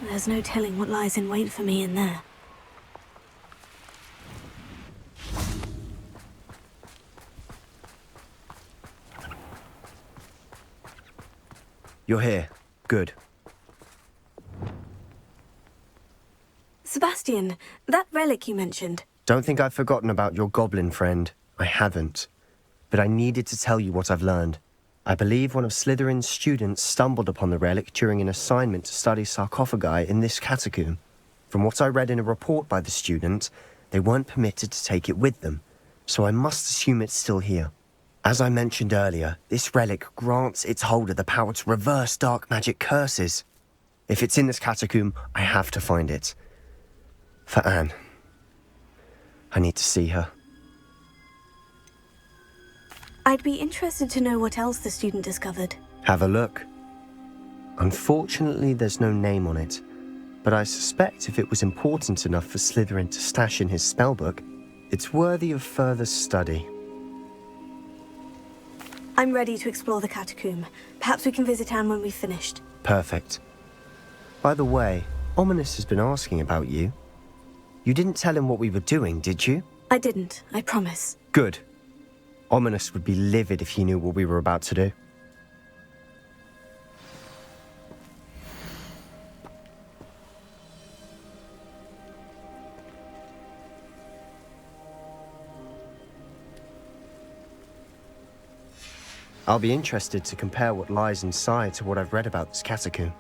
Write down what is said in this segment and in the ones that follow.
There's no telling what lies in wait for me in there. You're here. Good. Sebastian, that relic you mentioned. Don't think I've forgotten about your goblin friend. I haven't. But I needed to tell you what I've learned. I believe one of Slytherin's students stumbled upon the relic during an assignment to study sarcophagi in this catacomb. From what I read in a report by the student, they weren't permitted to take it with them, so I must assume it's still here. As I mentioned earlier, this relic grants its holder the power to reverse dark magic curses. If it's in this catacomb, I have to find it. For Anne. I need to see her. I'd be interested to know what else the student discovered. Have a look. Unfortunately, there's no name on it, but I suspect if it was important enough for Slytherin to stash in his spellbook, it's worthy of further study. I'm ready to explore the catacomb. Perhaps we can visit Anne when we've finished. Perfect. By the way, Ominous has been asking about you. You didn't tell him what we were doing, did you? I didn't, I promise. Good. Ominous would be livid if he knew what we were about to do. I'll be interested to compare what lies inside to what I've read about this catacomb.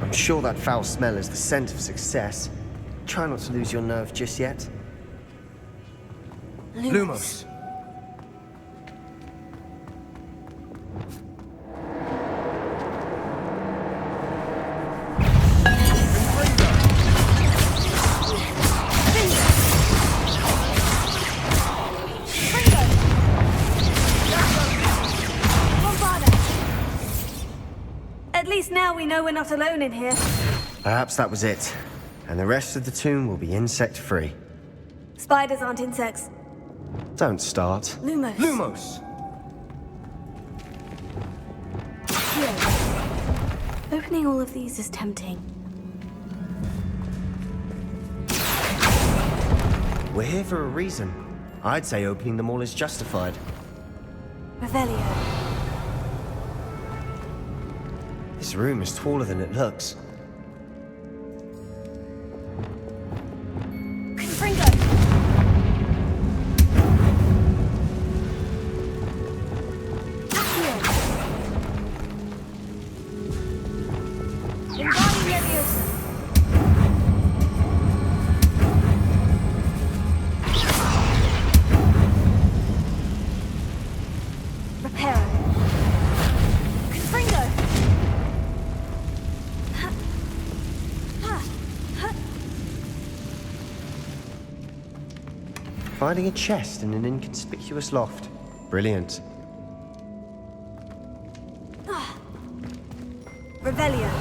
I'm sure that foul smell is the scent of success. Try not to lose your nerve just yet. Lumos! At least now we know we're not alone in here. Perhaps that was it. And the rest of the tomb will be insect-free. Spiders aren't insects. Don't start. Lumos. Lumos! Here. Opening all of these is tempting. We're here for a reason. I'd say opening them all is justified. Revelio. This room is taller than it looks. Confringo. Accio. Wingardium Leviosa. Reparo. Confringo. Finding a chest in an inconspicuous loft. Brilliant. Revelio.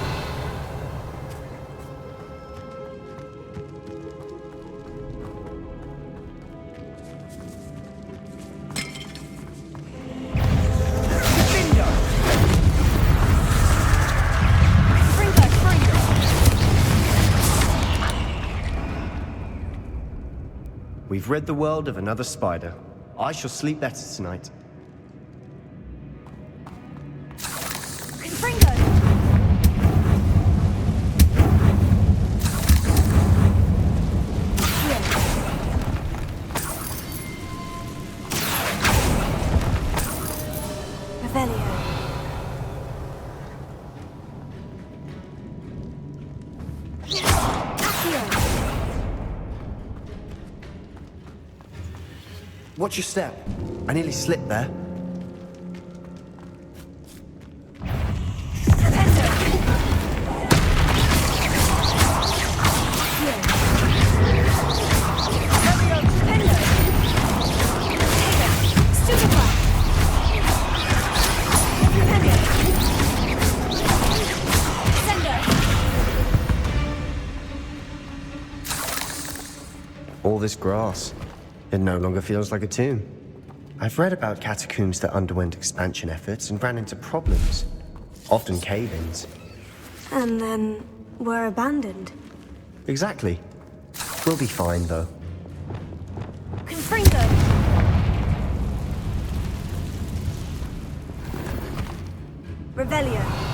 We've rid the world of another spider. I shall sleep better tonight. Confringo. Revelio. Accio. Watch your step. I nearly slipped there. All this grass. It no longer feels like a tomb. I've read about catacombs that underwent expansion efforts and ran into problems. Often cave-ins. And then were abandoned. Exactly. We'll be fine, though. Confringo! Revelio.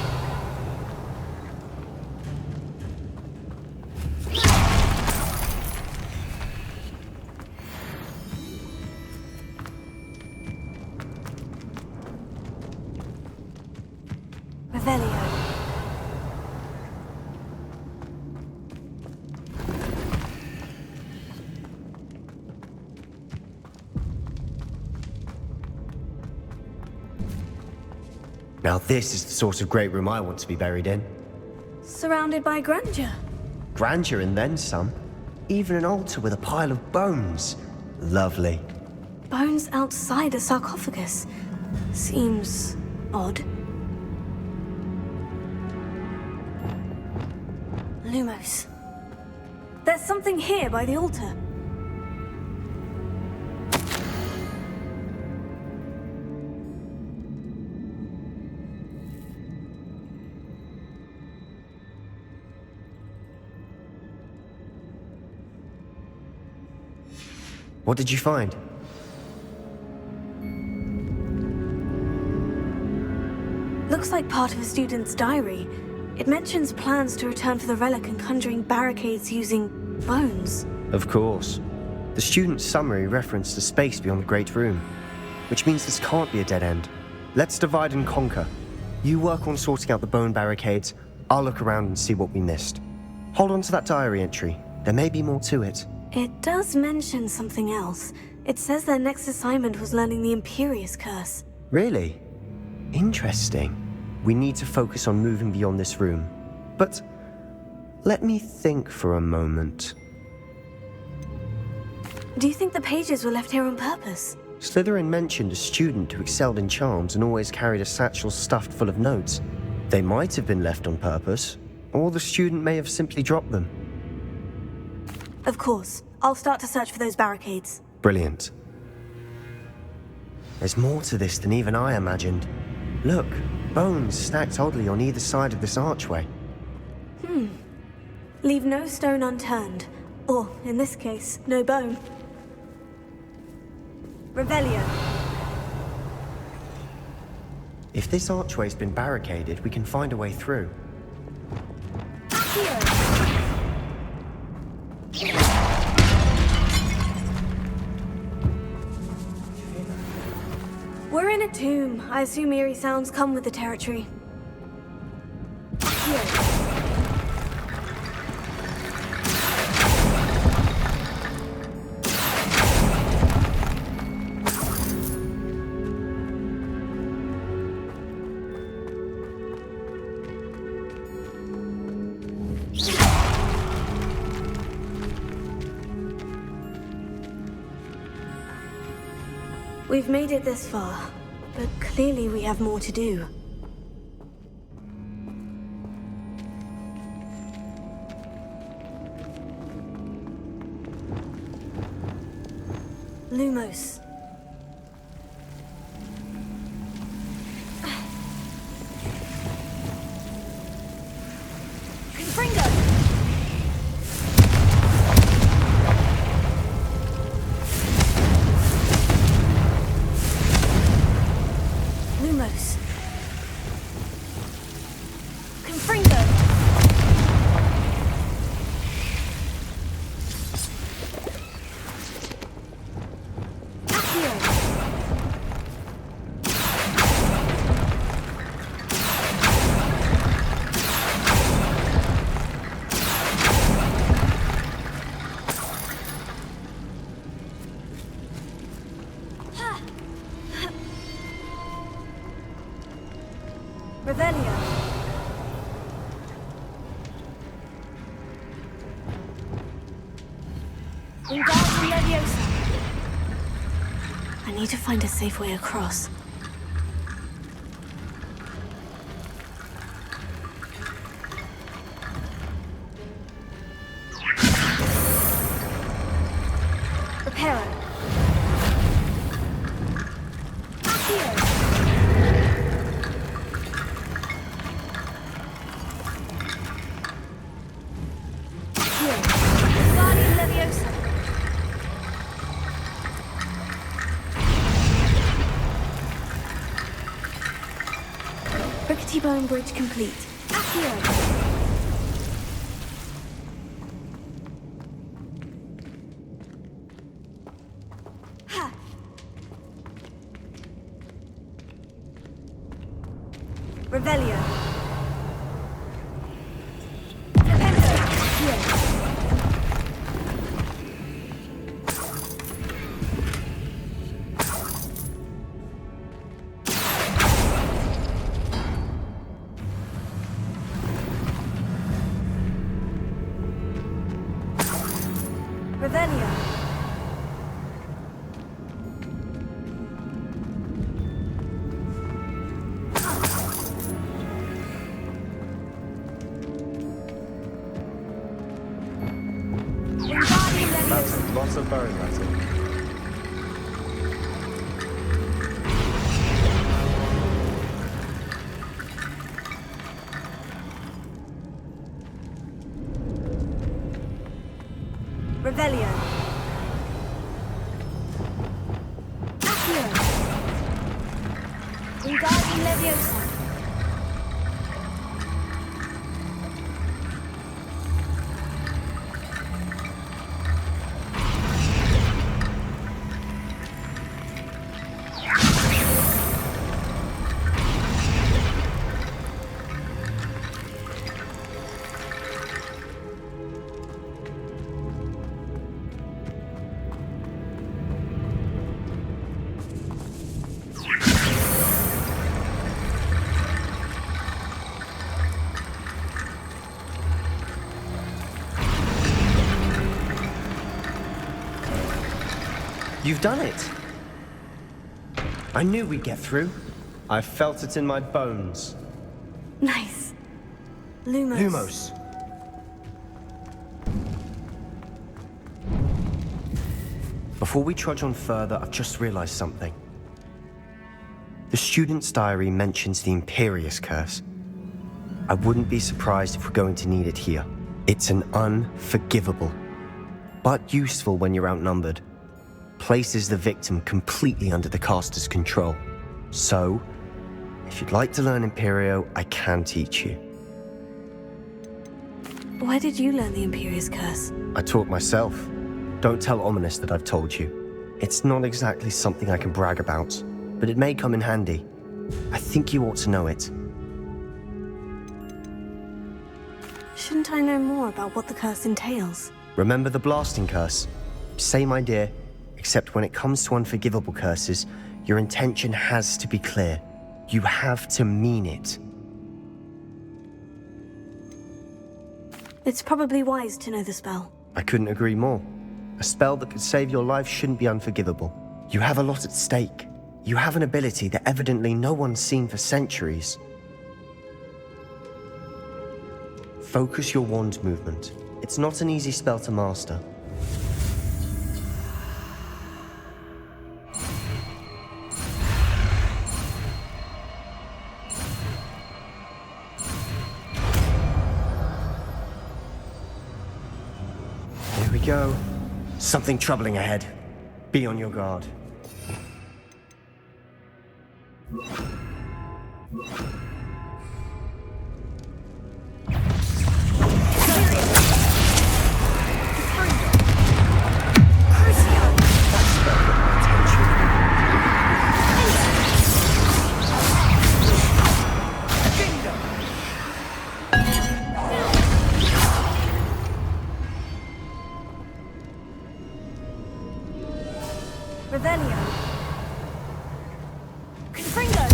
Revelio. Now this is the sort of great room I want to be buried in. Surrounded by grandeur. Grandeur and then some. Even an altar with a pile of bones. Lovely. Bones outside a sarcophagus. Seems odd. Lumos. There's something here by the altar. What did you find? Looks like part of a student's diary. It mentions plans to return for the relic and conjuring barricades using bones. Of course. The student's summary referenced the space beyond the Great Room, which means this can't be a dead end. Let's divide and conquer. You work on sorting out the bone barricades, I'll look around and see what we missed. Hold on to that diary entry. There may be more to it. It does mention something else. It says their next assignment was learning the Imperious Curse. Really? Interesting. We need to focus on moving beyond this room. But let me think for a moment. Do you think the pages were left here on purpose? Slytherin mentioned a student who excelled in charms and always carried a satchel stuffed full of notes. They might have been left on purpose, or the student may have simply dropped them. Of course. I'll start to search for those barricades. Brilliant. There's more to this than even I imagined. Look, bones stacked oddly on either side of this archway. Leave no stone unturned. Or, in this case, no bone. Revelio. If this archway's been barricaded, we can find a way through. Here. We're in a tomb. I assume eerie sounds come with the territory. Here. We've made it this far, but clearly we have more to do. Lumos. Confringo! Lumos. Confringo! Revelio. Wingardium Leviosa. I need to find a safe way across. Reparo. Accio. Accio. Wingardium Leviosa. Rickety Bone Bridge complete. Accio. Ha. Revelio. Repento. Accio. Revelio. Wingardium That's Leviosa. lots of bone, that's it. Revelio. Accio. Wingardium Leviosa. You've done it! I knew we'd get through. I felt it in my bones. Nice. Lumos. Lumos. Before we trudge on further, I've just realized something. The student's diary mentions the Imperious Curse. I wouldn't be surprised if we're going to need it here. It's an unforgivable, but useful when you're outnumbered. Places the victim completely under the caster's control. So, if you'd like to learn Imperio, I can teach you. Where did you learn the Imperious Curse? I taught myself. Don't tell Ominous that I've told you. It's not exactly something I can brag about, but it may come in handy. I think you ought to know it. Shouldn't I know more about what the curse entails? Remember the blasting curse? Same idea, except when it comes to unforgivable curses, your intention has to be clear. You have to mean it. It's probably wise to know the spell. I couldn't agree more. A spell that could save your life shouldn't be unforgivable. You have a lot at stake. You have an ability that evidently no one's seen for centuries. Focus your wand movement. It's not an easy spell to master. Here we go. Something troubling ahead. Be on your guard. Revelio. Confringo.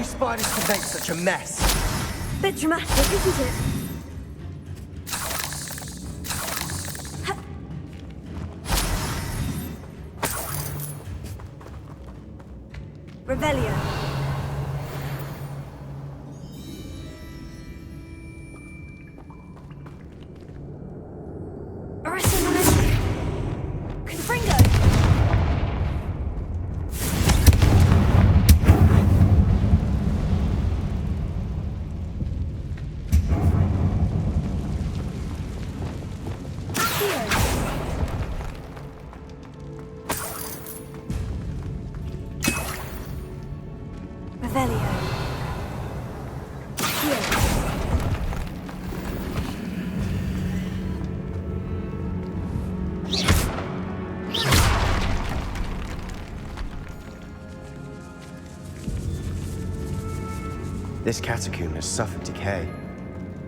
spiders could make such a mess? Bit dramatic, isn't it? Revelio. Confringo. Revelio. This catacomb has suffered decay,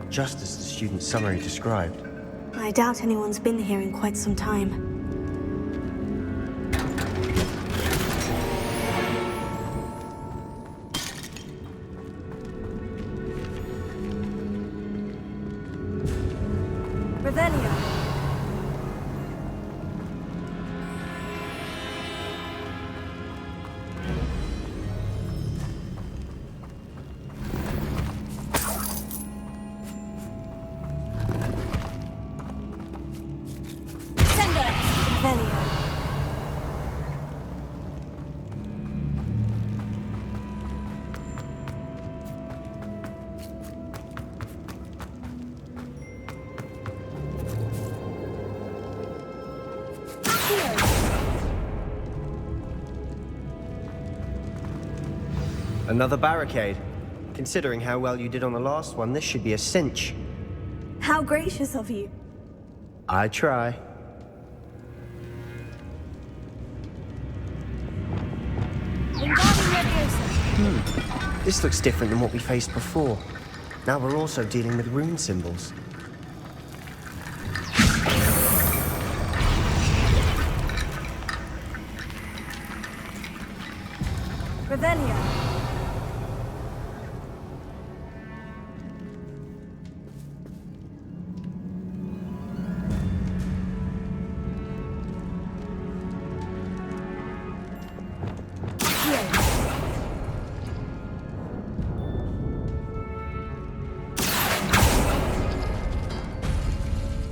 just as the student's summary described. I doubt anyone's been here in quite some time. Revelio. Revelio. Another barricade. Considering how well you did on the last one, this should be a cinch. How gracious of you. I try. This looks different than what we faced before. Now we're also dealing with rune symbols. Revelio.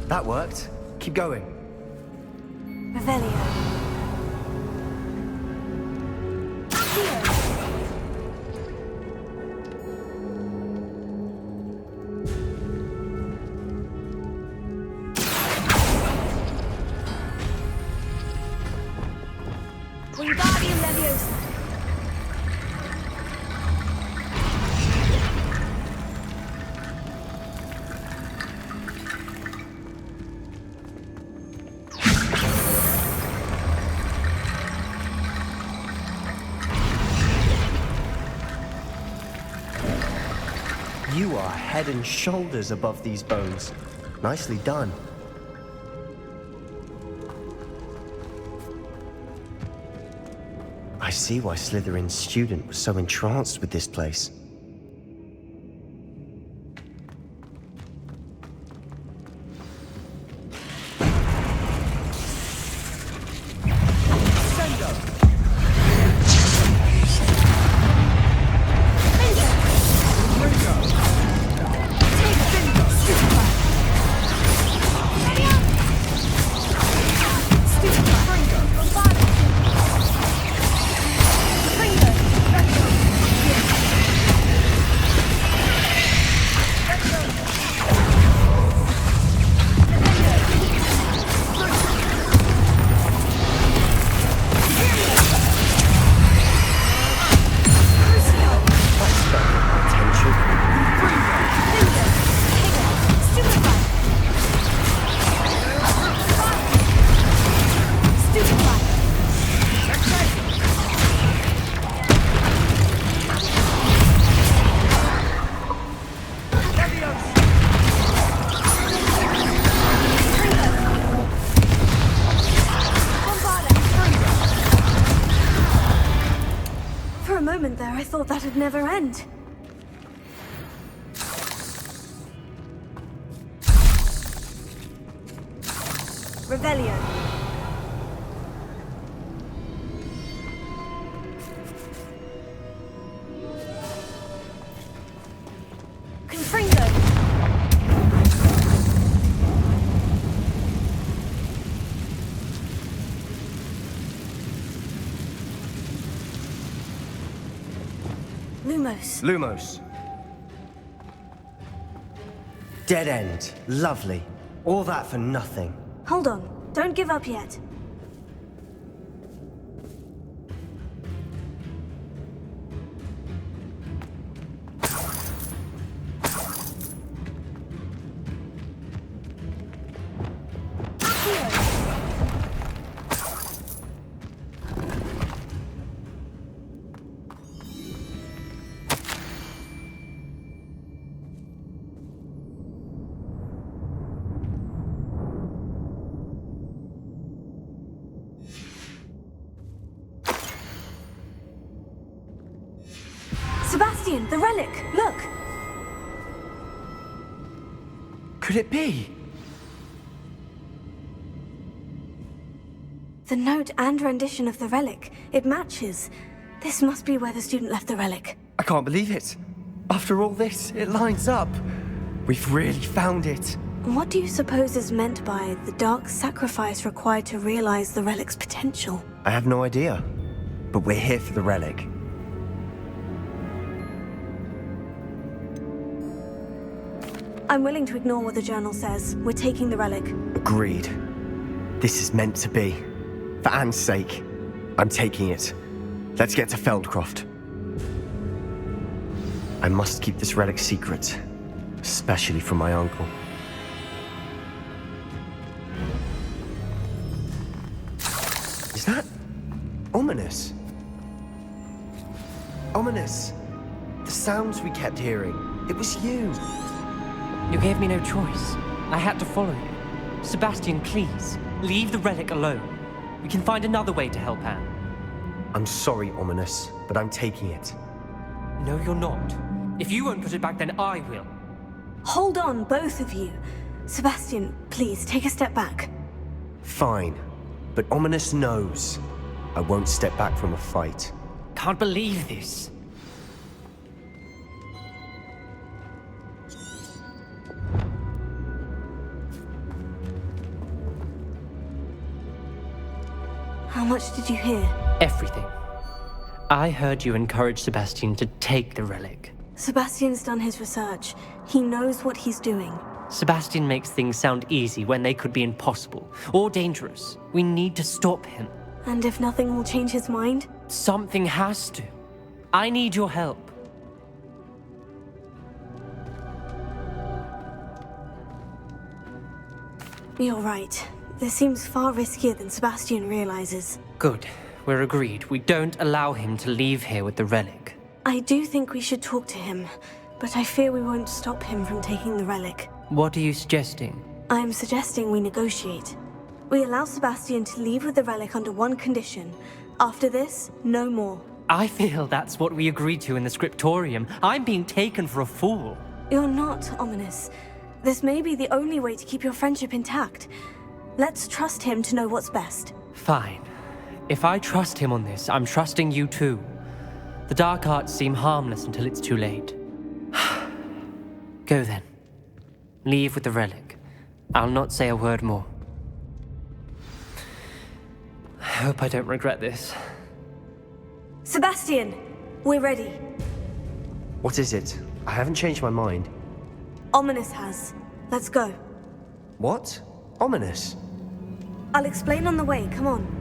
That worked. Keep going. Revelio. Wingardium Leviosa. You are head and shoulders above these bones. Nicely done. I see why Slytherin's student was so entranced with this place. never end. Revelio. Confringo. Lumos. Lumos. Dead end. Lovely. All that for nothing. Hold on. Don't give up yet. Sebastian, the relic! Look! Could it be? The note and rendition of the relic. It matches. This must be where the student left the relic. I can't believe it. After all this, it lines up. We've really found it. What do you suppose is meant by the dark sacrifice required to realize the relic's potential? I have no idea. But we're here for the relic. I'm willing to ignore what the journal says. We're taking the relic. Agreed. This is meant to be. For Anne's sake, I'm taking it. Let's get to Feldcroft. I must keep this relic secret, especially from my uncle. Is that ominous? Ominous. The sounds we kept hearing. It was you. You gave me no choice. I had to follow you. Sebastian, please, leave the relic alone. We can find another way to help Anne. I'm sorry, Ominous, but I'm taking it. No, you're not. If you won't put it back, then I will. Hold on, both of you. Sebastian, please, take a step back. Fine, but Ominous knows. I won't step back from a fight. Can't believe this. How much did you hear? Everything. I heard you encourage Sebastian to take the relic. Sebastian's done his research. He knows what he's doing. Sebastian makes things sound easy when they could be impossible or dangerous. We need to stop him. And if nothing will change his mind? Something has to. I need your help. You're right. This seems far riskier than Sebastian realizes. Good. We're agreed. We don't allow him to leave here with the relic. I do think we should talk to him, but I fear we won't stop him from taking the relic. What are you suggesting? I'm suggesting we negotiate. We allow Sebastian to leave with the relic under one condition. After this, no more. I feel that's what we agreed to in the scriptorium. I'm being taken for a fool. You're not, Ominous. This may be the only way to keep your friendship intact. Let's trust him to know what's best. Fine. If I trust him on this, I'm trusting you too. The dark arts seem harmless until it's too late. Go then. Leave with the relic. I'll not say a word more. I hope I don't regret this. Sebastian, we're ready. What is it? I haven't changed my mind. Ominous has. Let's go. What? Ominous? I'll explain on the way, come on.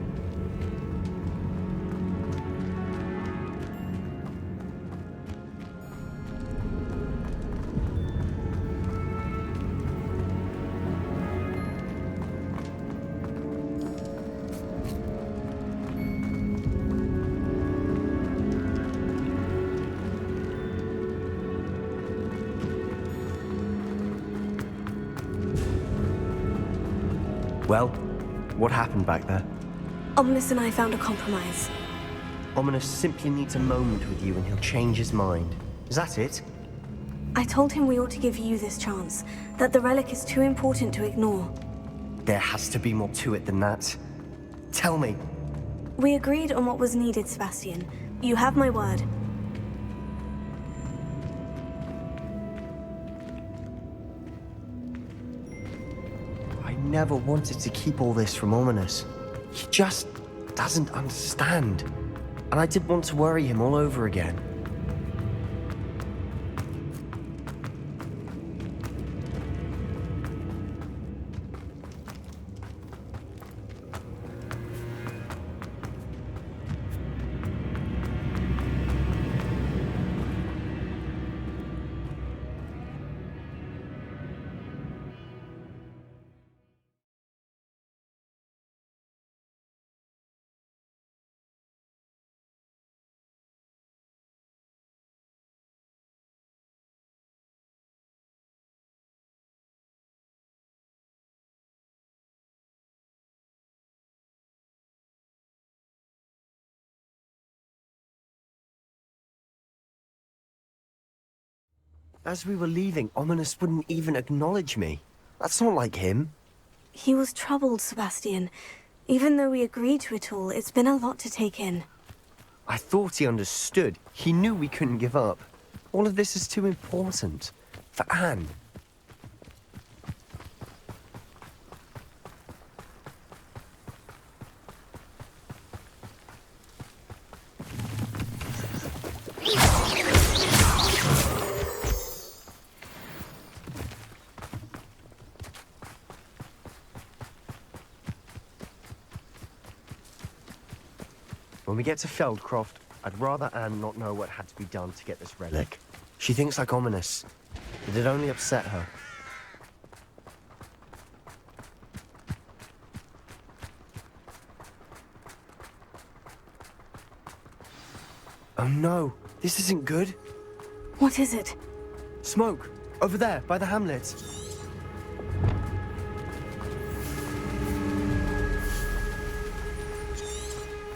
Well, what happened back there? Ominous and I found a compromise. Ominous simply needs a moment with you and he'll change his mind. Is that it? I told him we ought to give you this chance, that the relic is too important to ignore. There has to be more to it than that. Tell me. We agreed on what was needed, Sebastian. You have my word. I never wanted to keep all this from Ominous. He just doesn't understand. And I didn't want to worry him all over again. As we were leaving, Ominous wouldn't even acknowledge me. That's not like him. He was troubled, Sebastian. Even though we agreed to it all, it's been a lot to take in. I thought he understood. He knew we couldn't give up. All of this is too important. For Anne. When we get to Feldcroft, I'd rather Anne not know what had to be done to get this relic. She thinks like Ominous. It'd only upset her. Oh no, this isn't good. What is it? Smoke! Over there, by the hamlet.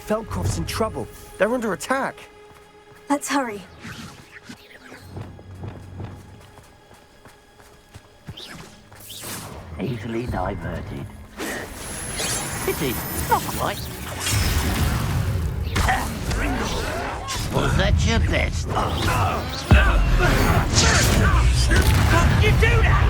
Feldcroft's in trouble. They're under attack. Let's hurry. Easily diverted. Pity, not quite. Was that your best? How'd you do that?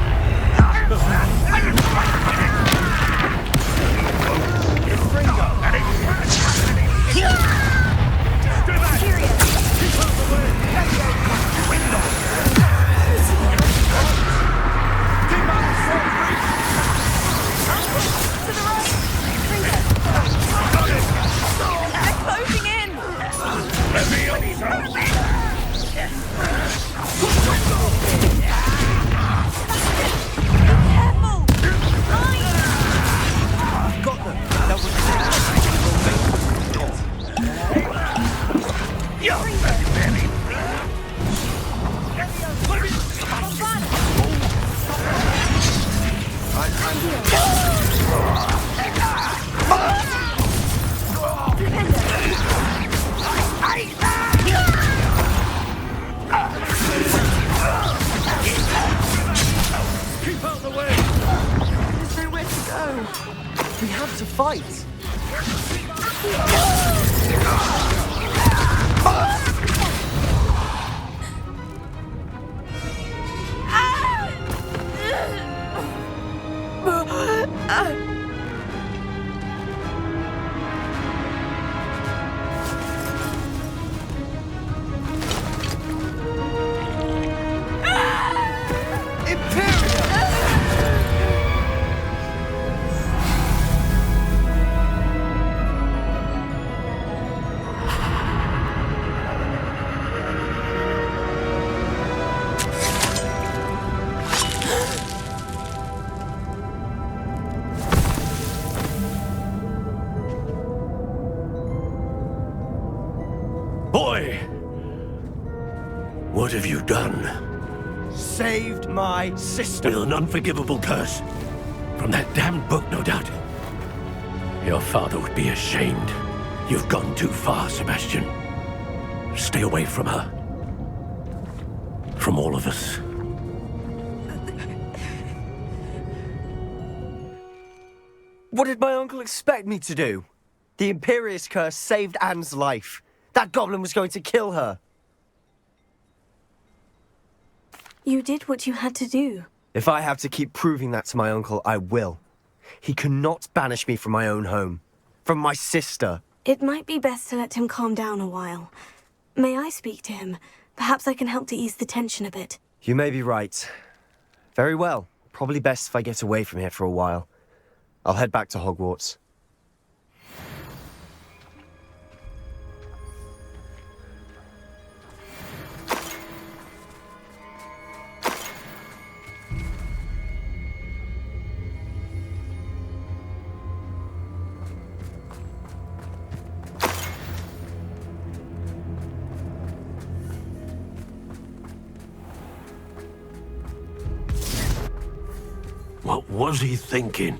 We have to fight! Boy! What have you done? Saved my sister. With an unforgivable curse. From that damned book, no doubt. Your father would be ashamed. You've gone too far, Sebastian. Stay away from her. From all of us. What did my uncle expect me to do? The Imperious curse saved Anne's life. That goblin was going to kill her. You did what you had to do. If I have to keep proving that to my uncle, I will. He cannot banish me from my own home. From my sister. It might be best to let him calm down a while. May I speak to him? Perhaps I can help to ease the tension a bit. You may be right. Very well. Probably best if I get away from here for a while. I'll head back to Hogwarts. What was he thinking?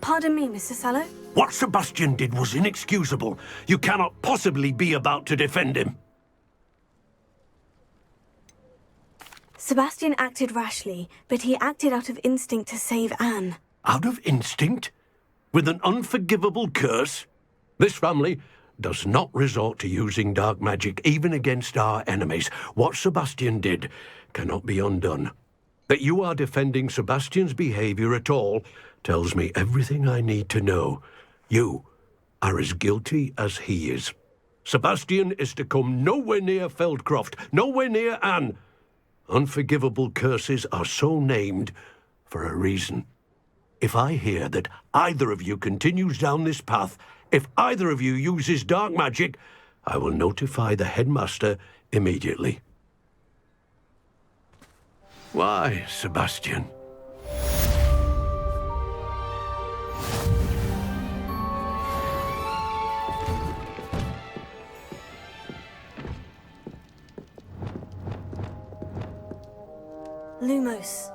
Pardon me, Mr. Sallow? What Sebastian did was inexcusable. You cannot possibly be about to defend him. Sebastian acted rashly, but he acted out of instinct to save Anne. Out of instinct? With an unforgivable curse? This family does not resort to using dark magic even against our enemies. What Sebastian did cannot be undone. That you are defending Sebastian's behavior at all tells me everything I need to know. You are as guilty as he is. Sebastian is to come nowhere near Feldcroft, nowhere near Anne. Unforgivable curses are so named for a reason. If I hear that either of you continues down this path, if either of you uses dark magic, I will notify the headmaster immediately. Why, Sebastian? Lumos.